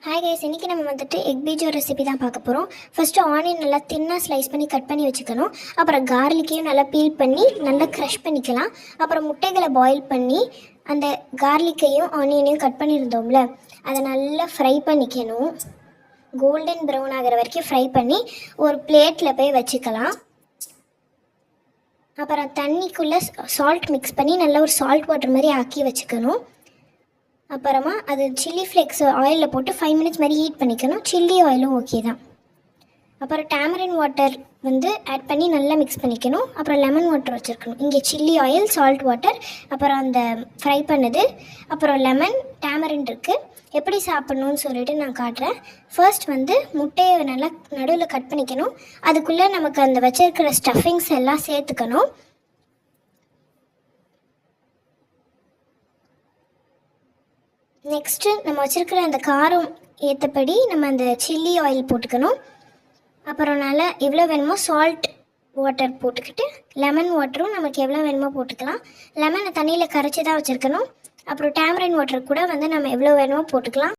Hi guys, இன்றைக்கி நம்ம வந்துட்டு எக் பீஜோ ரெசிபி தான் பார்க்க போகிறோம். ஃபஸ்ட்டு ஆனியன் நல்லா தின்னாக ஸ்லைஸ் பண்ணி கட் பண்ணி வச்சுக்கணும். அப்புறம் கார்லிக்கையும் நல்லா பீல் பண்ணி நல்லா க்ரஷ் பண்ணிக்கலாம். அப்புறம் முட்டைகளை பாயில் பண்ணி அந்த கார்லிக்கையும் ஆனியனையும் கட் பண்ணியிருந்தோம்ல, அதை நல்லா ஃப்ரை பண்ணிக்கணும். கோல்டன் ப்ரௌன் ஆகிற வரைக்கும் ஃப்ரை பண்ணி ஒரு பிளேட்டில் போய் வச்சுக்கலாம். அப்புறம் தண்ணிக்குள்ளே சால்ட் மிக்ஸ் பண்ணி நல்லா ஒரு சால்ட் வாட்டர் மாதிரி ஆக்கி வச்சுக்கணும். அப்புறமா அது சில்லி ஃப்ளேக்ஸ் ஆயிலில் போட்டு 5 மினிட்ஸ் மாதிரி ஹீட் பண்ணிக்கணும். சில்லி ஆயிலும் ஓகே தான். அப்புறம் டேமரின் வாட்டர் ஆட் பண்ணி நல்லா மிக்ஸ் பண்ணிக்கணும். அப்புறம் லெமன் வாட்டர் வச்சுருக்கணும். இங்கே சில்லி ஆயில், சால்ட் வாட்டர், அப்புறம் அந்த ஃப்ரை பண்ணது, அப்புறம் லெமன், டேமரின் இருக்குது. எப்படி சாப்பிட்ணுன்னு சொல்லிட்டு நான் காட்டுறேன். ஃபர்ஸ்ட் முட்டையை நல்லா நடுவில் கட் பண்ணிக்கணும். அதுக்குள்ளே நமக்கு அந்த வச்சிருக்கிற ஸ்டஃபிங்ஸ் எல்லாம் சேர்த்துக்கணும். நெக்ஸ்ட்டு நம்ம வச்சுருக்கிற அந்த காரம் ஏற்றபடி நம்ம அந்த சில்லி ஆயில் போட்டுக்கணும். அப்புறம் நல்லா எவ்வளோ வேணுமோ சால்ட் வாட்டர் போட்டுக்கிட்டு லெமன் வாட்டரும் நமக்கு எவ்வளோ வேணுமோ போட்டுக்கலாம். லெமனை தண்ணியில் கரைச்சி தான் வச்சுருக்கணும். அப்புறம் டேமரின் வாட்டர் கூட நம்ம எவ்வளோ வேணுமோ போட்டுக்கலாம்.